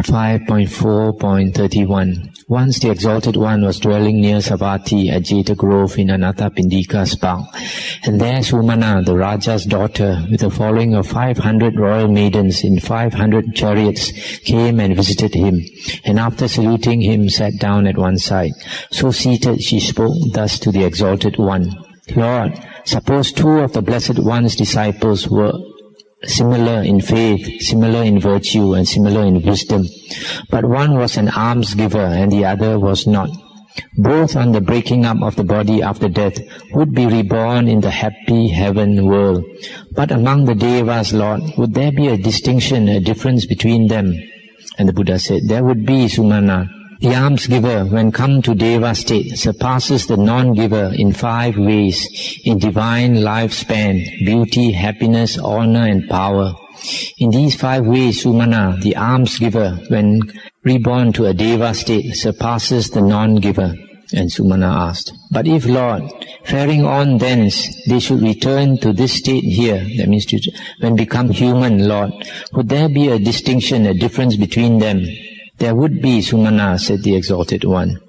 5.4.31. Once the Exalted One was dwelling near Savatthi at Jeta Grove in Anathapindika's park, and there Sumana, the Raja's daughter, with a following of 500 royal maidens in 500 chariots, came and visited him, and after saluting him sat down at one side. So seated she spoke thus to the Exalted One. Lord, suppose two of the Blessed One's disciples were similar in faith, similar in virtue, and similar in wisdom, but one was an alms giver and the other was not. Both on the breaking up of the body after death would be reborn in the happy heaven world. But among the Devas, Lord, would there be a distinction, a difference between them? And the Buddha said, there would be, Sumana. The alms giver, when come to Deva state, surpasses the non-giver in 5 ways, in divine lifespan, beauty, happiness, honor, and power. In these 5 ways, Sumana, the alms giver, when reborn to a Deva state, surpasses the non-giver. And Sumana asked, but if, Lord, faring on thence, they should return to this state here, that means when become human, Lord, would there be a distinction, a difference between them? There would be, Sumana, said the Exalted One.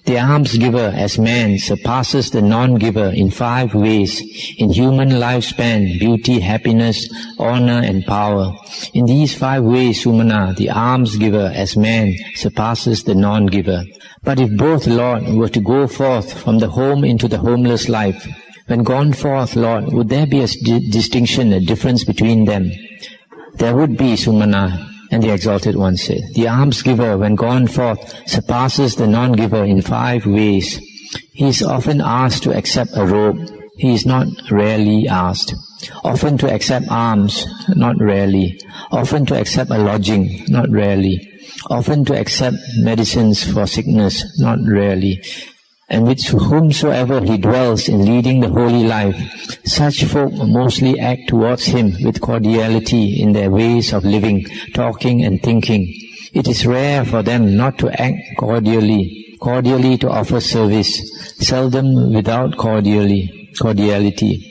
The alms giver as man surpasses the non-giver in 5 ways, in human lifespan, beauty, happiness, honor, and power. In these 5 ways, Sumana, the alms giver as man surpasses the non-giver. But if both, Lord, were to go forth from the home into the homeless life, when gone forth, Lord, would there be a distinction, a difference between them? There would be, Sumana. And the Exalted One said, the alms giver, when gone forth, surpasses the non-giver in 5 ways. He is often asked to accept a robe. He is not rarely asked. Often to accept alms, not rarely. Often to accept a lodging, not rarely. Often to accept medicines for sickness, not rarely. And with whomsoever he dwells in leading the holy life, such folk mostly act towards him with cordiality in their ways of living, talking and thinking. It is rare for them not to act cordially to offer service, seldom without cordiality.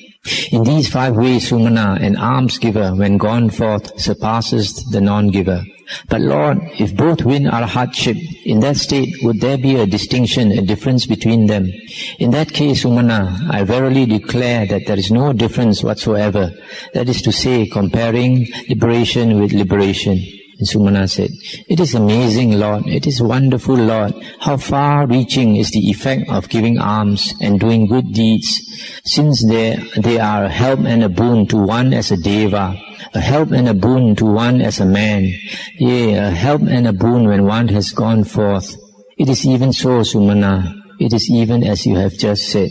In these 5 ways, Sumana, an alms giver, when gone forth, surpasses the non-giver. But Lord, if both win arhatship, in that state would there be a distinction, a difference between them? In that case, Sumana, I verily declare that there is no difference whatsoever. That is to say, comparing liberation with liberation. And Sumana said, it is amazing, Lord, it is wonderful, Lord, how far-reaching is the effect of giving alms and doing good deeds, since they are a help and a boon to one as a Deva, a help and a boon to one as a man, yea, a help and a boon when one has gone forth. It is even so, Sumana, it is even as you have just said.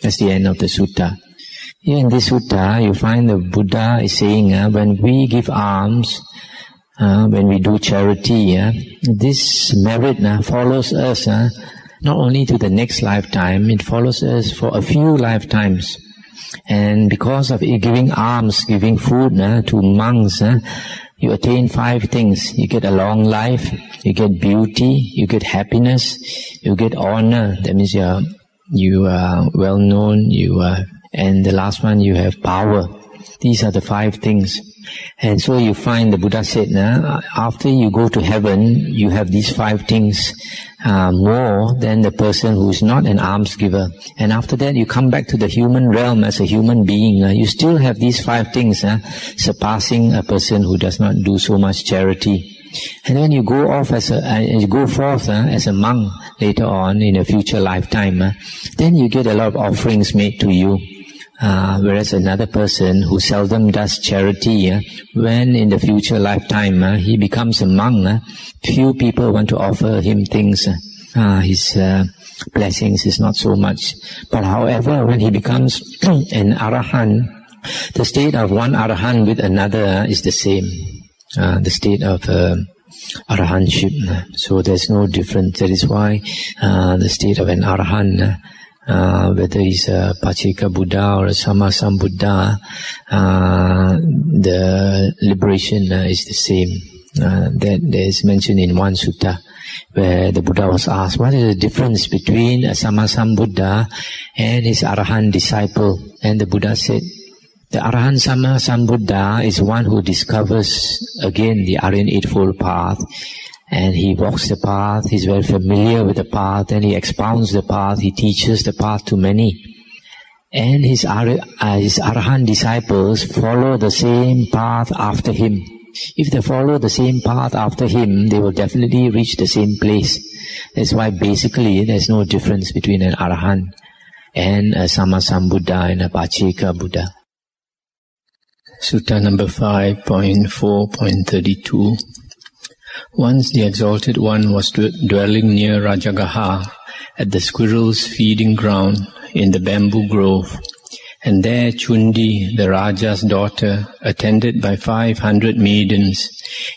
That's the end of the sutta. Here in this sutta, you find the Buddha is saying, when we give alms, when we do charity, this merit follows us not only to the next lifetime, it follows us for a few lifetimes. And because of giving alms, giving food to monks, you attain 5 things. You get a long life, you get beauty, you get happiness, you get honor. That means you are well known, and the last one, you have power. These are the 5 things. And so you find the Buddha said, after you go to heaven, you have these 5 things more than the person who is not an alms giver. And after that, you come back to the human realm as a human being. You still have these 5 things, surpassing a person who does not do so much charity. And when you go off you go forth as a monk later on in a future lifetime, then you get a lot of offerings made to you. Whereas another person who seldom does charity, when in the future lifetime he becomes a monk, few people want to offer him things. His blessings is not so much. But however, when he becomes an arahant, the state of one arahant with another is the same. The state of arahantship. So there's no difference. That is why the state of an arahant, whether he's a Pacheka Buddha or a Sammasambuddha, the liberation is the same. That is mentioned in one sutta, where the Buddha was asked, what is the difference between a Sammasambuddha and his Arahant disciple? And the Buddha said, the Arahant Sammasambuddha is one who discovers again the Aryan Eightfold Path, and he walks the path, he's very familiar with the path, and he expounds the path, he teaches the path to many. And his Arahant disciples follow the same path after him. If they follow the same path after him, they will definitely reach the same place. That's why basically there's no difference between an Arahant and a Sammasambuddha and a Pacheka Buddha. Sutta number 5.4.32. Once the Exalted One was dwelling near Rajagaha, at the squirrels' feeding ground in the bamboo grove, and there Chundi, the Raja's daughter, attended by 500 maidens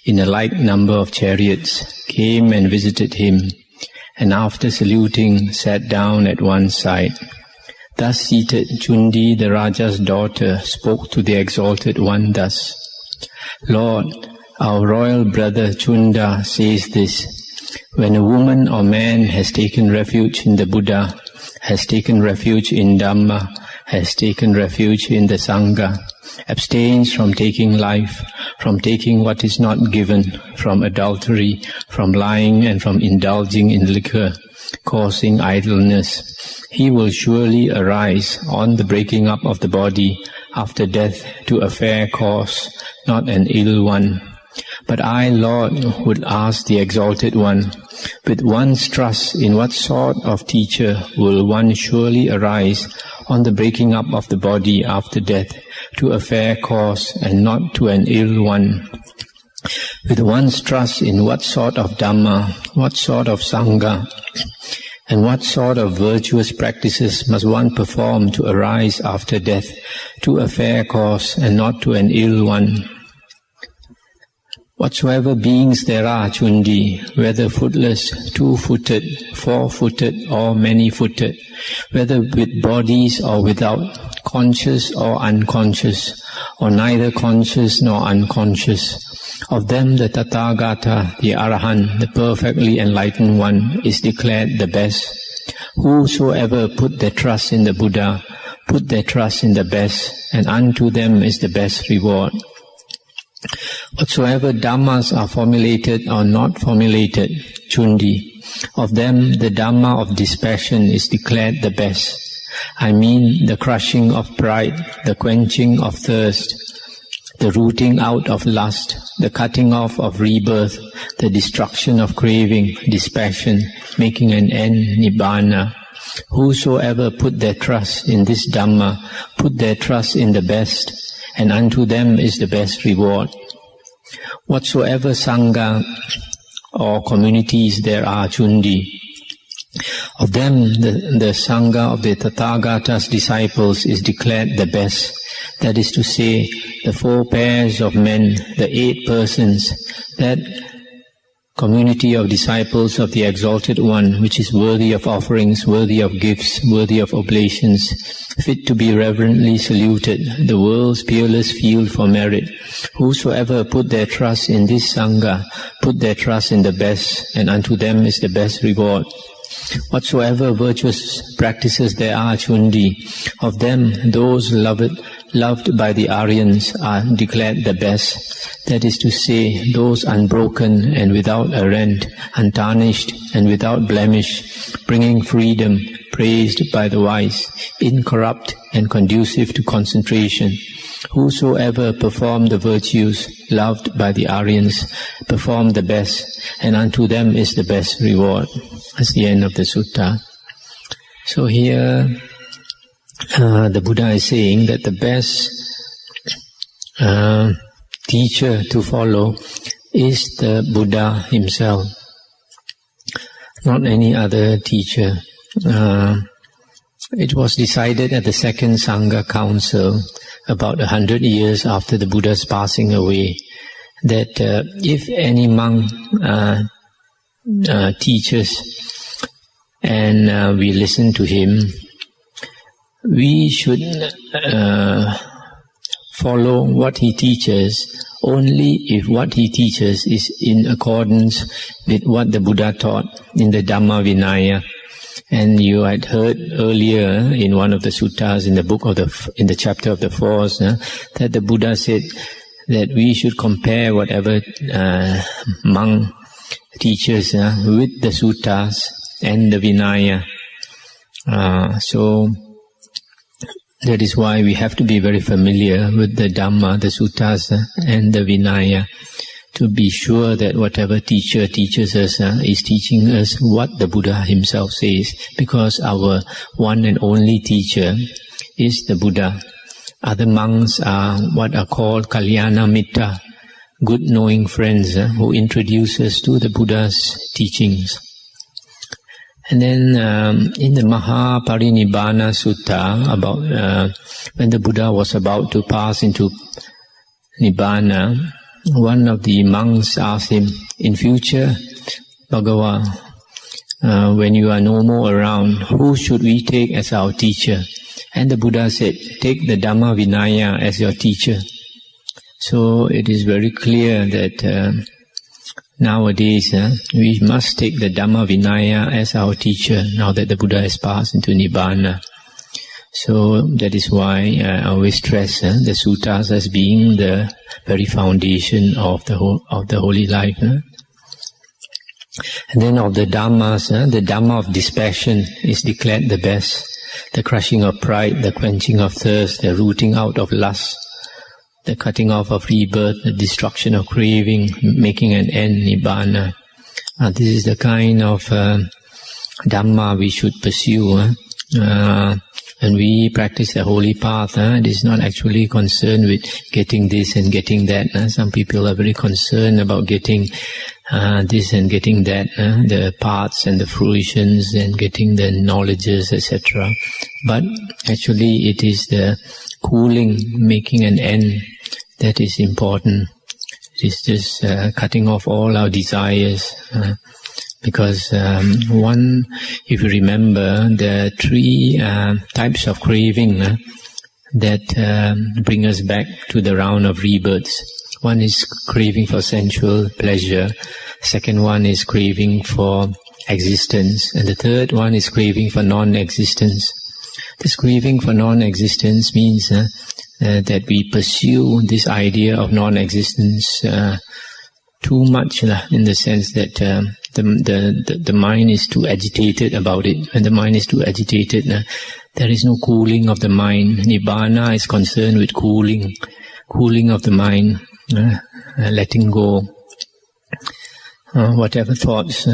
in a like number of chariots, came and visited him, and after saluting sat down at one side. Thus seated, Chundi, the Raja's daughter, spoke to the Exalted One thus: Lord, our royal brother Chunda says this: when a woman or man has taken refuge in the Buddha, has taken refuge in Dhamma, has taken refuge in the Sangha, abstains from taking life, from taking what is not given, from adultery, from lying and from indulging in liquor, causing idleness, he will surely arise on the breaking up of the body after death to a fair cause, not an ill one. But I, Lord, would ask the Exalted One, with one's trust in what sort of teacher will one surely arise on the breaking up of the body after death to a fair cause and not to an ill one? With one's trust in what sort of Dhamma, what sort of Sangha, and what sort of virtuous practices must one perform to arise after death to a fair cause and not to an ill one? Whatsoever beings there are, Chundi, whether footless, two-footed, four-footed, or many-footed, whether with bodies or without, conscious or unconscious, or neither conscious nor unconscious, of them the Tathagata, the Arahant, the perfectly enlightened one, is declared the best. Whosoever put their trust in the Buddha, put their trust in the best, and unto them is the best reward. Whatsoever Dhammas are formulated or not formulated, Chundi, of them the Dhamma of dispassion is declared the best. I mean the crushing of pride, the quenching of thirst, the rooting out of lust, the cutting off of rebirth, the destruction of craving, dispassion, making an end, Nibbana. Whosoever put their trust in this Dhamma, put their trust in the best, and unto them is the best reward. Whatsoever Sangha or communities there are, Chundi, of them the Sangha of the Tathagata's disciples is declared the best. That is to say, the 4 pairs of men, the 8 persons, that community of disciples of the Exalted One, which is worthy of offerings, worthy of gifts, worthy of oblations, fit to be reverently saluted, the world's peerless field for merit. Whosoever put their trust in this Sangha, put their trust in the best, and unto them is the best reward. Whatsoever virtuous practices there are, Chundi, of them those loved by the Aryans are declared the best. That is to say, those unbroken and without a rent, untarnished and without blemish, bringing freedom, praised by the wise, incorrupt and conducive to concentration. Whosoever perform the virtues loved by the Aryans, perform the best, and unto them is the best reward. That's the end of the sutta. So here, the Buddha is saying that the best teacher to follow is the Buddha himself, not any other teacher. It was decided at the Second Sangha Council, about 100 years after the Buddha's passing away, that if any monk teaches and we listen to him, we should follow what he teaches only if what he teaches is in accordance with what the Buddha taught in the Dhamma Vinaya. And you had heard earlier in one of the suttas in the book of in the chapter of the Force, that the Buddha said that we should compare whatever monk teachers with the suttas and the Vinaya. So that is why we have to be very familiar with the Dhamma, the suttas and the Vinaya, to be sure that whatever teacher teaches us is teaching us what the Buddha himself says, because our one and only teacher is the Buddha. Other monks are what are called Kalyana Mitta, good knowing friends who introduce us to the Buddha's teachings. And then in the Mahaparinibbana Sutta, about when the Buddha was about to pass into Nibbana, one of the monks asked him, in future, Bhagavan, when you are no more around, who should we take as our teacher? And the Buddha said, take the Dhamma Vinaya as your teacher. So it is very clear that nowadays we must take the Dhamma Vinaya as our teacher now that the Buddha has passed into Nibbana. So that is why I always stress the suttas as being the very foundation of the holy life. And then of the Dhammas, the Dhamma of dispassion is declared the best. The crushing of pride, the quenching of thirst, the rooting out of lust, the cutting off of rebirth, the destruction of craving, making an end, Nibbana. This is the kind of Dhamma we should pursue. When we practice the holy path, it is not actually concerned with getting this and getting that. Some people are very concerned about getting this and getting that, the paths and the fruitions and getting the knowledges, etc. But actually it is the cooling, making an end, that is important. It is just cutting off all our desires. Because if you remember, there are three types of craving that bring us back to the round of rebirths. One is craving for sensual pleasure. Second one is craving for existence. And the third one is craving for non-existence. This craving for non-existence means that we pursue this idea of non-existence too much, in the sense that the mind is too agitated about it. When the mind is too agitated, there is no cooling of the mind. Nibbana is concerned with cooling of the mind, letting go. Whatever thoughts,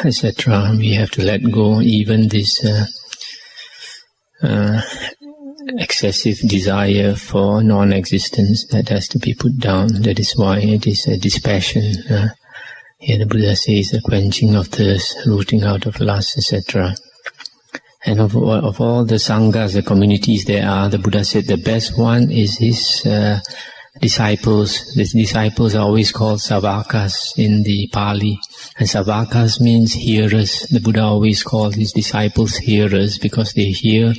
etc., we have to let go. Even this excessive desire for non-existence, that has to be put down. That is why it is a dispassion. Here the Buddha says the quenching of thirst, rooting out of lust, etc. And of all the sanghas, the communities there are, the Buddha said the best one is his disciples. The disciples are always called savakas in the Pali. And savakas means hearers. The Buddha always called his disciples hearers because they hear,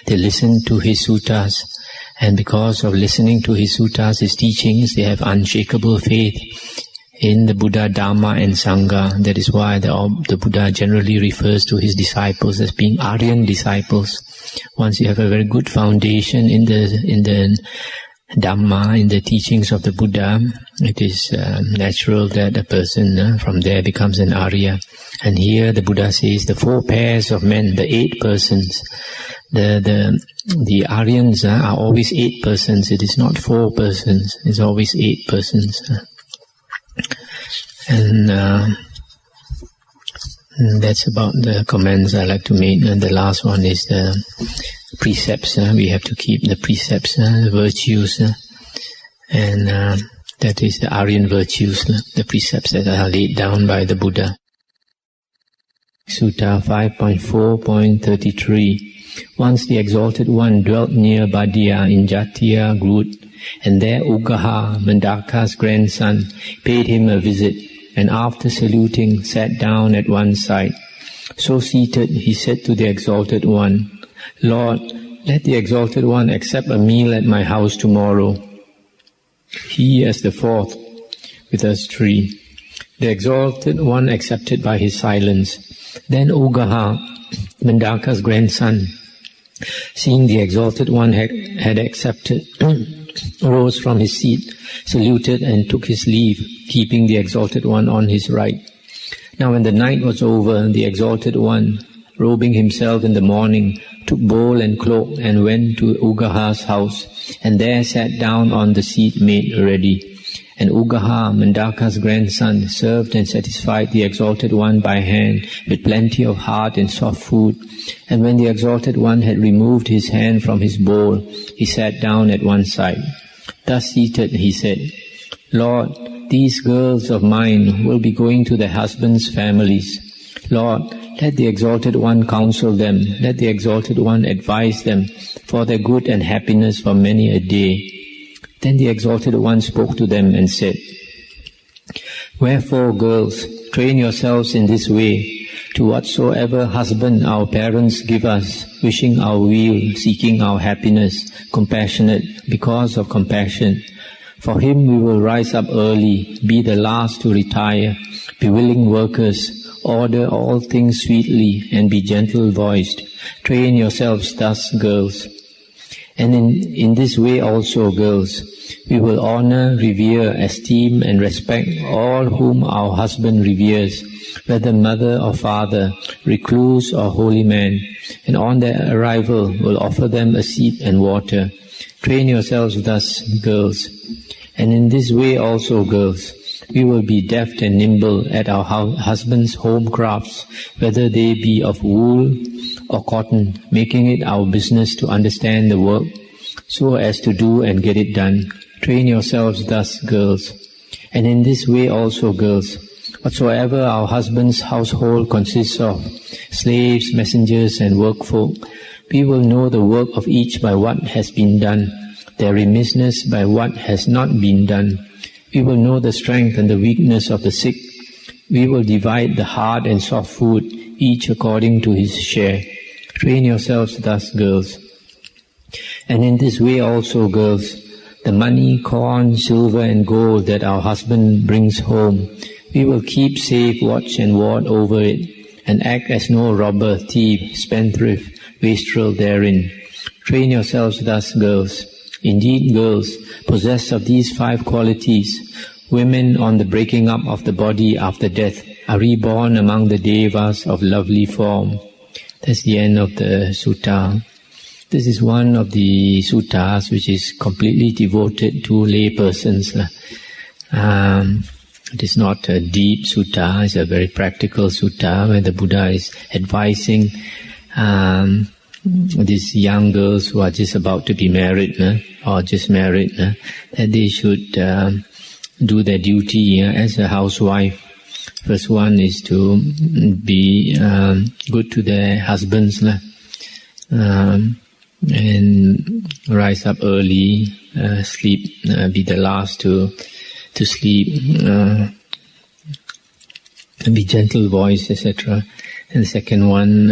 they listen to his suttas. And because of listening to his suttas, his teachings, they have unshakable faith in the Buddha, Dhamma and Sangha. That is why the Buddha generally refers to his disciples as being Aryan disciples. Once you have a very good foundation in the Dhamma, in the teachings of the Buddha, it is natural that a person from there becomes an Arya. And here the Buddha says the 4 pairs of men, the 8 persons. The Aryans are always 8 persons. It is not 4 persons. It's always 8 persons. And that's about the comments I like to make. And the last one is the precepts. We have to keep the precepts, the virtues, and that is the Aryan virtues, the precepts that are laid down by the Buddha. Sutta 5.4.33. Once the Exalted One dwelt near Badia in Jatiya Grud, and there Ugaha, Mandaka's grandson, paid him a visit, and after saluting, sat down at one side. So seated, he said to the Exalted One, Lord, let the Exalted One accept a meal at my house tomorrow. He as the 4th, with us 3. The Exalted One accepted by his silence. Then Ugaha, Mandaka's grandson, seeing the Exalted One had accepted, rose from his seat, saluted and took his leave, keeping the Exalted One on his right. Now when the night was over, the Exalted One, robing himself in the morning, took bowl and cloak and went to Ugaha's house, and there sat down on the seat made ready. And Ugaha, Mandaka's grandson, served and satisfied the Exalted One by hand with plenty of hard and soft food. And when the Exalted One had removed his hand from his bowl, he sat down at one side. Thus seated, he said, Lord, these girls of mine will be going to their husbands' families. Lord, let the Exalted One counsel them, let the Exalted One advise them for their good and happiness for many a day. Then the Exalted One spoke to them and said, Wherefore, girls, train yourselves in this way, to whatsoever husband our parents give us, wishing our weal, seeking our happiness, compassionate because of compassion. For him we will rise up early, be the last to retire, be willing workers, order all things sweetly, and be gentle-voiced. Train yourselves thus, girls. And in this way also, girls, we will honor, revere, esteem, and respect all whom our husband reveres, whether mother or father, recluse or holy man, and on their arrival will offer them a seat and water. Train yourselves thus, girls. And in this way also, girls, we will be deft and nimble at our husbands' home crafts, whether they be of wool or cotton, making it our business to understand the work, so as to do and get it done. Train yourselves thus, girls. And in this way also, girls, whatsoever our husband's household consists of, slaves, messengers, and workfolk, we will know the work of each by what has been done, their remissness by what has not been done. We will know the strength and the weakness of the sick. We will divide the hard and soft food, each according to his share. Train yourselves thus, girls. And in this way also, girls, the money, corn, silver, and gold that our husband brings home, we will keep safe watch and ward over it, and act as no robber, thief, spendthrift, wastrel therein. Train yourselves thus, girls. Indeed, girls, possessed of these 5 qualities, women on the breaking up of the body after death are reborn among the devas of lovely form. That's the end of the sutta. This is one of the suttas which is completely devoted to lay persons. It is not a deep sutta, it's a very practical sutta where the Buddha is advising these young girls who are just about to be married or just married, that they should do their duty as a housewife. First one is to be good to their husbands and rise up early, sleep, be the last to sleep, and be gentle voice, etc. And the second one,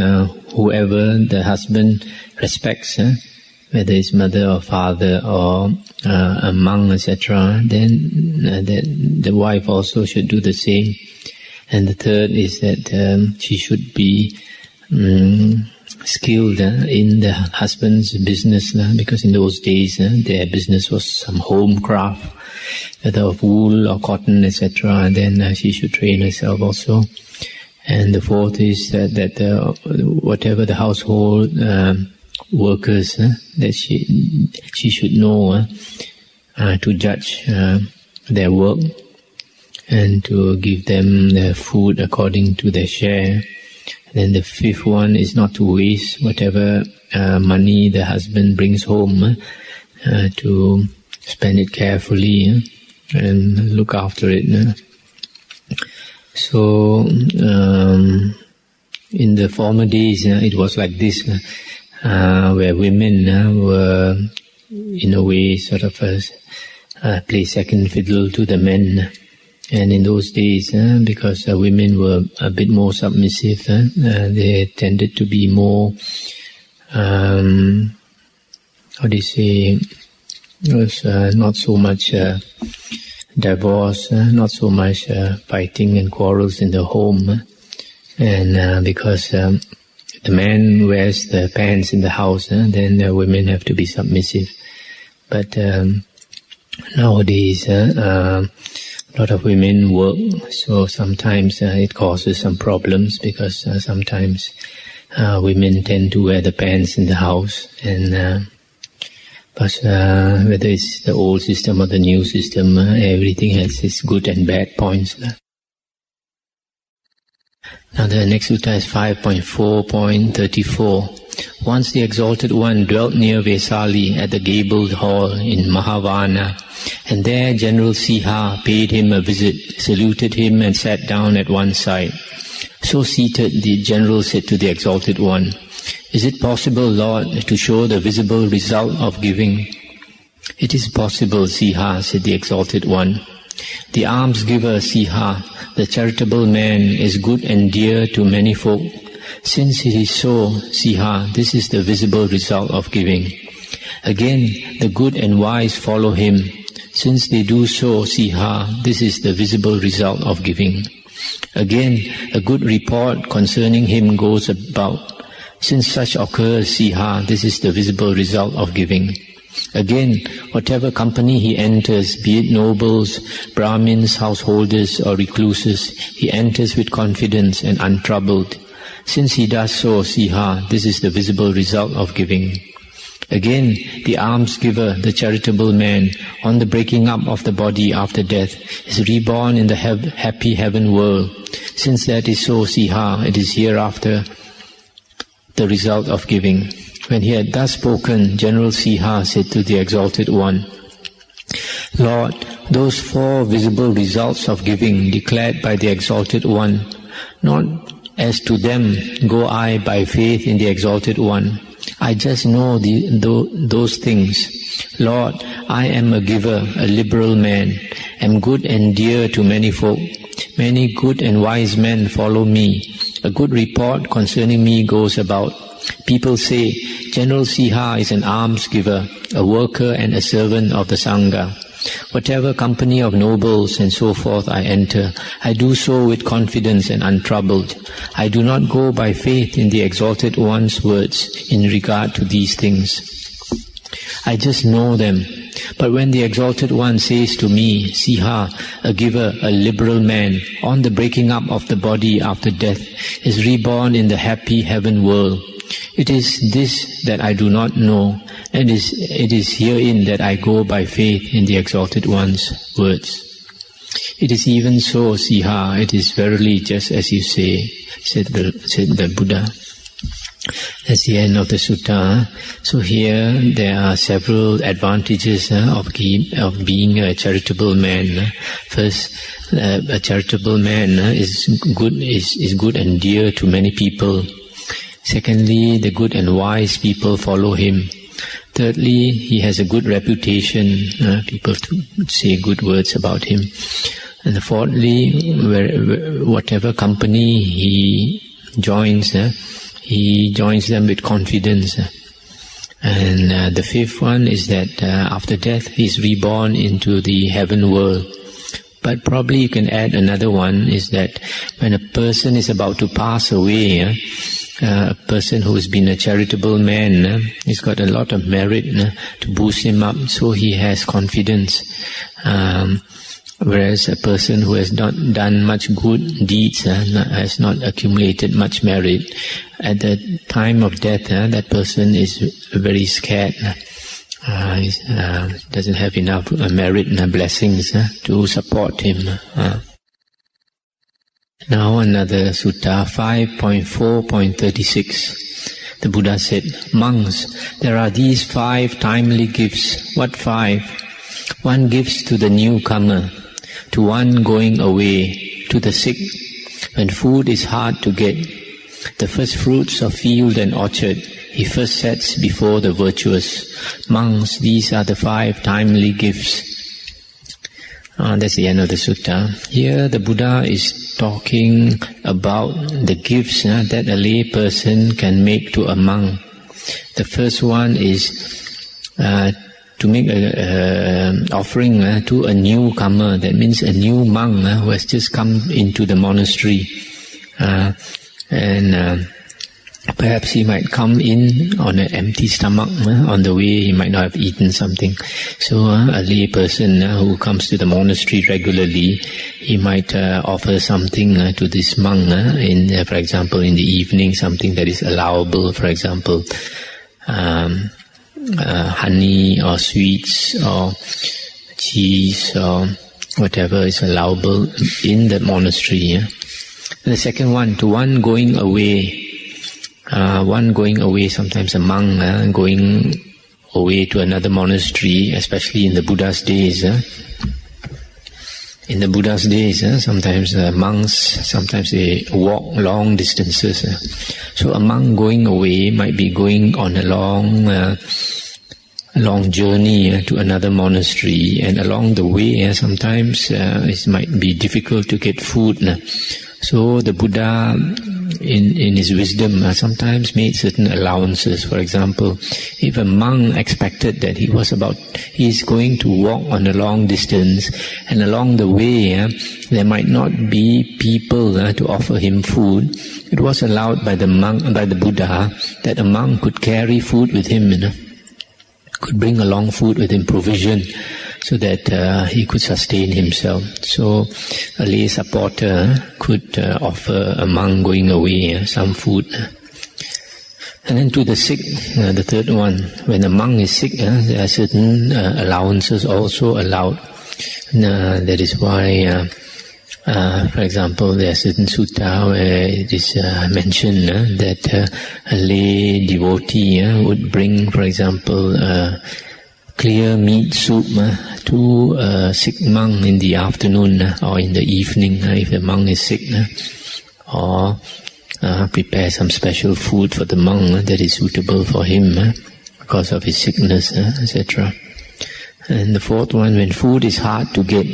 whoever the husband respects, whether it's mother or father or a monk, etc., then the wife also should do the same. And the third is that she should be skilled in the husband's business, because in those days their business was some home craft, whether of wool or cotton, etc., and then she should train herself also. And the fourth is that whatever the household workers, that she should know to judge their work and to give them their food according to their share. And then the fifth one is not to waste whatever money the husband brings home, to spend it carefully and look after it. So, in the former days, it was like this, where women were, in a way, sort of play second fiddle to the men. And in those days, because women were a bit more submissive, they tended to be more, how do you say, it was not so much divorce, not so much fighting and quarrels in the home. And because the man wears the pants in the house, then the women have to be submissive. But nowadays, A lot of women work, so sometimes it causes some problems because sometimes women tend to wear the pants in the house, and but whether it's the old system or the new system, everything has its good and bad points. Now the next sutta is 5.4.34. Once the Exalted One dwelt near Vesali at the gabled hall in Mahavana, and there General Siha paid him a visit, saluted him and sat down at one side. So seated, the general said to the Exalted One, "Is it possible, Lord, to show the visible result of giving?" "It is possible, Siha," said the Exalted One. "The almsgiver, Siha, the charitable man, is good and dear to many folk. Since it is so, Siha, this is the visible result of giving. Again, the good and wise follow him. Since they do so, Siha, this is the visible result of giving. Again, a good report concerning him goes about. Since such occurs, Siha, this is the visible result of giving. Again, whatever company he enters, be it nobles, Brahmins, householders, or recluses, he enters with confidence and untroubled. Since he does so, Siha, this is the visible result of giving. Again, the almsgiver, the charitable man, on the breaking up of the body after death, is reborn in the happy heaven world. Since that is so, Siha, it is hereafter the result of giving." When he had thus spoken, General Siha said to the Exalted One, "Lord, those 4 visible results of giving declared by the Exalted One, not as to them go I by faith in the Exalted One. I just know those things. Lord, I am a giver, a liberal man, am good and dear to many folk. Many good and wise men follow me. A good report concerning me goes about. People say, General Siha is an almsgiver, a worker and a servant of the Sangha. Whatever company of nobles and so forth I enter, I do so with confidence and untroubled. I do not go by faith in the Exalted One's words in regard to these things. I just know them. But when the Exalted One says to me, Siha, a giver, a liberal man, on the breaking up of the body after death, is reborn in the happy heaven world, it is this that I do not know, and it is herein that I go by faith in the Exalted One's words. It is even so, Siha, it is verily just as you say, said the Buddha. That's the end of the sutta. So here there are several advantages of being a charitable man. First, a charitable man is good and dear to many people. Secondly, the good and wise people follow him. Thirdly, he has a good reputation. People say good words about him. And fourthly, whatever company he joins them with confidence. And the fifth one is that after death he is reborn into the heaven world. But probably you can add another one, is that when a person is about to pass away, a person who has been a charitable man, he's got a lot of merit to boost him up, so he has confidence. Whereas a person who has not done much good deeds, has not accumulated much merit, at the time of death, that person is very scared. Doesn't have enough merit and blessings to support him. Now another sutta, 5.4.36. The Buddha said, "Monks, there are these 5 timely gifts." "What 5? "One gives to the newcomer, to one going away, to the sick, when food is hard to get, the first fruits of field and orchard, he first sets before the virtuous. Monks, these are the 5 timely gifts." That's the end of the sutta. Here the Buddha is talking about the gifts that a lay person can make to a monk. The first one is to make an offering to a newcomer. That means a new monk who has just come into the monastery. And Perhaps he might come in on an empty stomach. On the way, he might not have eaten something. So a lay person who comes to the monastery regularly, he might offer something to this monk. For example, in the evening, something that is allowable. For example, honey or sweets or cheese or whatever is allowable in the monastery. And the second one, to one going away. Sometimes a monk going away to another monastery, especially in the Buddha's days. In the Buddha's days, sometimes monks, they walk long distances. So a monk going away might be going on a long journey to another monastery, and along the way, sometimes it might be difficult to get food. So the Buddha, in his wisdom, sometimes made certain allowances. For example, if a monk expected that he's going to walk on a long distance, and along the way there might not be people to offer him food, it was allowed by the Buddha that a monk could carry food with him, could bring along food with him, provision, so that he could sustain himself. So a lay supporter could offer a monk going away some food. And then to the sick, the third one, when a monk is sick, there are certain allowances also allowed. That is why, for example, there are certain sutta where it is mentioned that a lay devotee would bring, for example, clear meat soup to a sick monk in the afternoon or in the evening if the monk is sick, or prepare some special food for the monk that is suitable for him because of his sickness, etc. And the fourth one, when food is hard to get,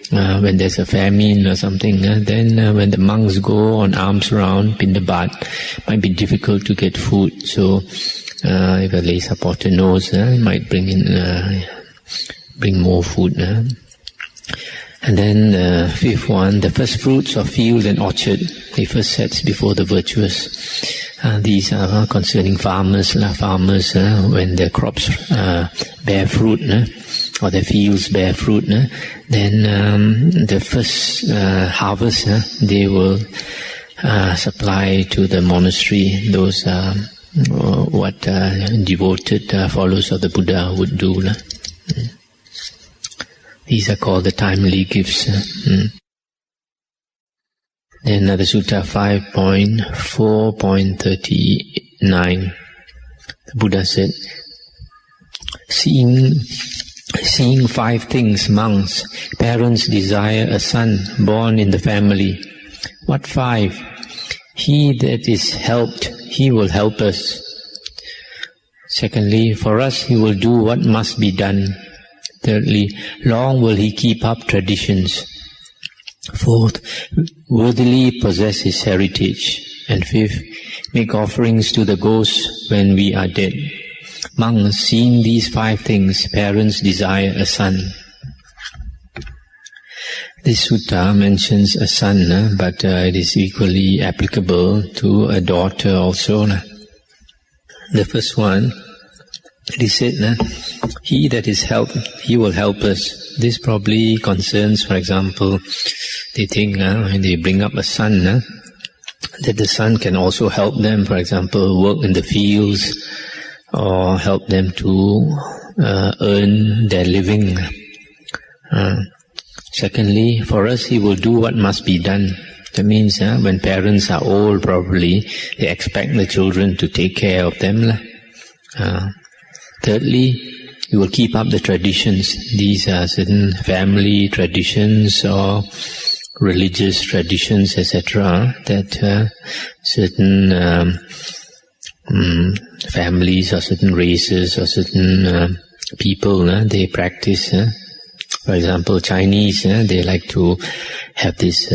when there's a famine or something, then when the monks go on alms round, pindabat, it might be difficult to get food. So if a lay supporter knows, he might bring more food. And then the fifth one, the first fruits of field and orchard, he first sets before the virtuous. These are concerning farmers. Farmers, when their crops bear fruit, or their fields bear fruit, then the first harvest, they will supply to the monastery. Those are what devoted followers of the Buddha would do. These are called the timely gifts. Then another Sutta 5.4.39. The Buddha said, Seeing five things, monks, parents desire a son born in the family. What five? He that is helped, he will help us. Secondly, for us he will do what must be done. Thirdly, long will he keep up traditions. Fourth, worthily possess his heritage. And fifth, make offerings to the ghosts when we are dead. Monks, seeing these five things, parents desire a son. This sutta mentions a son, but it is equally applicable to a daughter also. The first one, it is said, he that is helped, he will help us. This probably concerns, for example, they think when they bring up a son, that the son can also help them, for example, work in the fields, or help them to earn their living. Secondly, for us, he will do what must be done. That means when parents are old, probably, they expect the children to take care of them. Thirdly, he will keep up the traditions. These are certain family traditions or religious traditions, etc., that certain families or certain races or certain people, they practice. For example, Chinese, they like to have this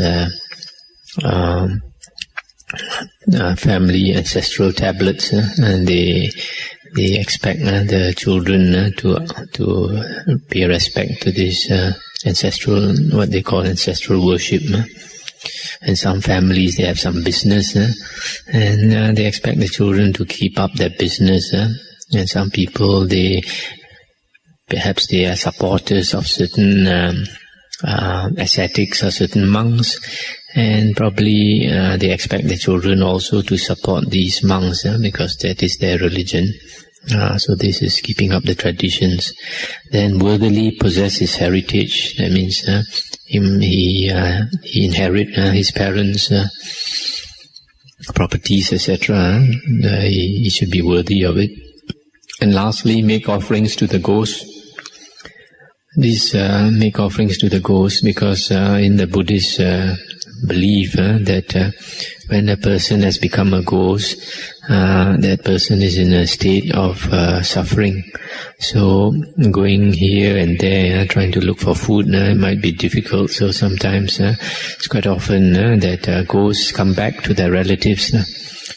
family ancestral tablets, and they expect the children to pay respect to this ancestral, what they call ancestral worship. And some families, they have some business, and they expect the children to keep up their business. And some people, perhaps they are supporters of certain ascetics or certain monks, and probably they expect the children also to support these monks because that is their religion. So this is keeping up the traditions. Then worthily possess his heritage. That means he inherit his parents' properties, etc. He should be worthy of it. And lastly, make offerings to the ghosts. These make offerings to the ghosts because in the Buddhist belief that when a person has become a ghost, that person is in a state of suffering. So going here and there, trying to look for food, it might be difficult. So sometimes it's quite often that ghosts come back to their relatives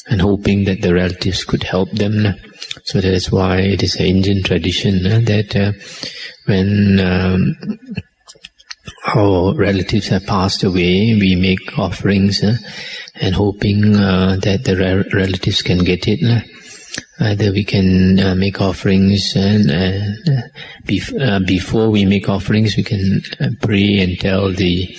and hoping that the relatives could help them. So that is why it is an Indian tradition that when our relatives have passed away, we make offerings and hoping that the relatives can get it. Either we can make offerings, and before we make offerings, we can pray and tell the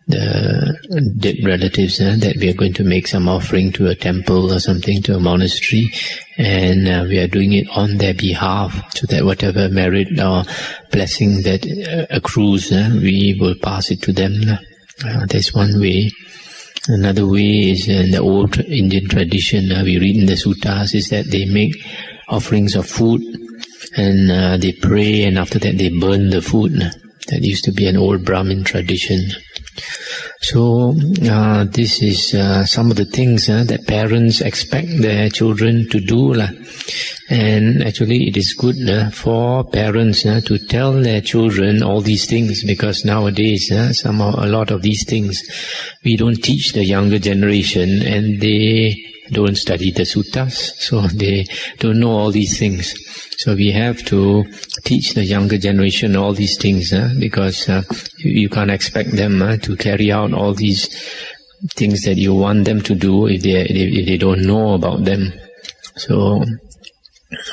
dead relatives that we are going to make some offering to a temple or something, to a monastery, and we are doing it on their behalf, so that whatever merit or blessing that accrues, we will pass it to them. That's one way. Another way is in the old Indian tradition, we read in the suttas, is that they make offerings of food and they pray, and after that they burn the food. That used to be an old Brahmin tradition. So this is some of the things that parents expect their children to do. And actually it is good for parents to tell their children all these things, because nowadays a lot of these things we don't teach the younger generation, and they don't study the suttas, so they don't know all these things. So we have to teach the younger generation all these things, because you can't expect them to carry out all these things that you want them to do if they don't know about them. So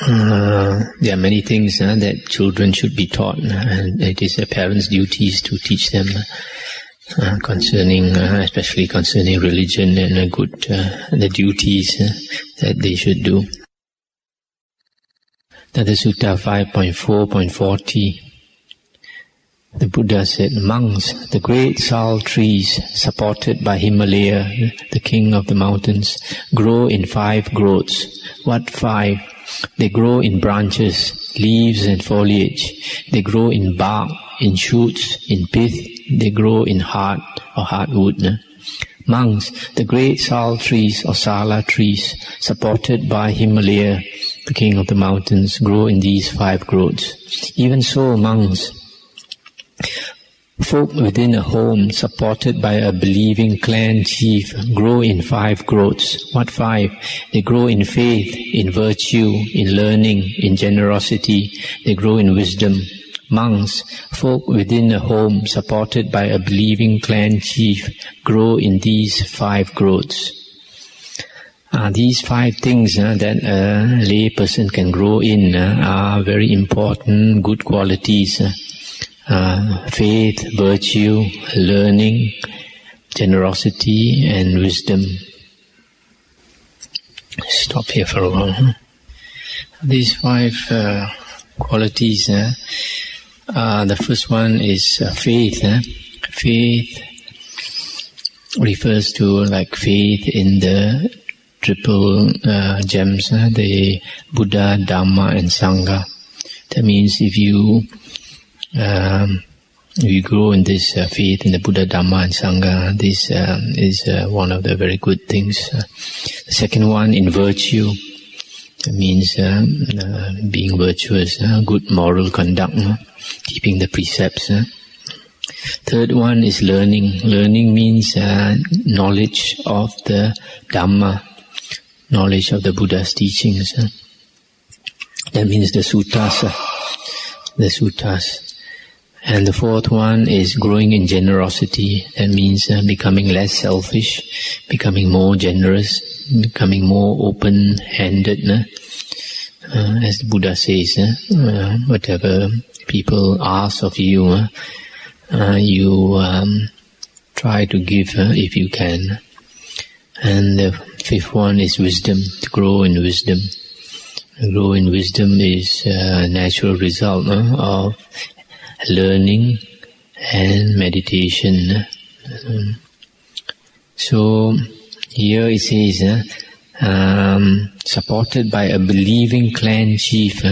there are many things that children should be taught, and it is a parent's duties to teach them especially concerning religion and the duties that they should do. That is Sutta 5.4.40. The Buddha said, monks, the great sal trees supported by Himalaya, the king of the mountains, grow in 5 growths. What 5? They grow in branches, leaves and foliage. They grow in bark, in shoots, in pith. They grow in heart or hardwood. Monks, the great sal trees or sala trees supported by Himalaya, the king of the mountains, grow in these 5 growths. Even so, monks, folk within a home supported by a believing clan chief grow in 5 growths. What 5? They grow in faith, in virtue, in learning, in generosity. They grow in wisdom. Monks, folk within a home supported by a believing clan chief grow in these 5 growths. These 5 things that a lay person can grow in are very important, good qualities. Faith, virtue, learning, generosity, and wisdom. Stop here for a while. These 5 qualities, the first one is faith. Faith refers to faith in the triple gems, the Buddha, Dhamma, and Sangha. That means if you grow in this faith in the Buddha, Dhamma, and Sangha, this is one of the very good things. The second one, in virtue. That means being virtuous, good moral conduct, keeping the precepts. Third one is learning. Learning means knowledge of the Dhamma, knowledge of the Buddha's teachings. That means the suttas. And the fourth one is growing in generosity. That means becoming less selfish, becoming more generous, becoming more open-handed. As the Buddha says, whatever people ask of you, you try to give if you can. And the fifth one is wisdom, to grow in wisdom. Grow in wisdom is a natural result of learning and meditation. So here it says, supported by a believing clan chief,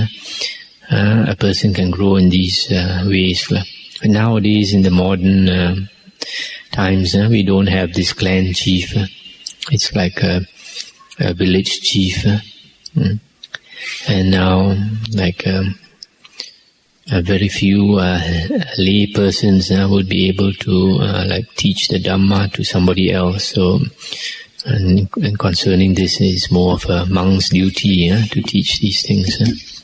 a person can grow in these ways. But nowadays, in the modern times, we don't have this clan chief. It's like a village chief. And now, like very few lay persons would be able to like teach the Dhamma to somebody else. So, and concerning this is more of a monk's duty to teach these things.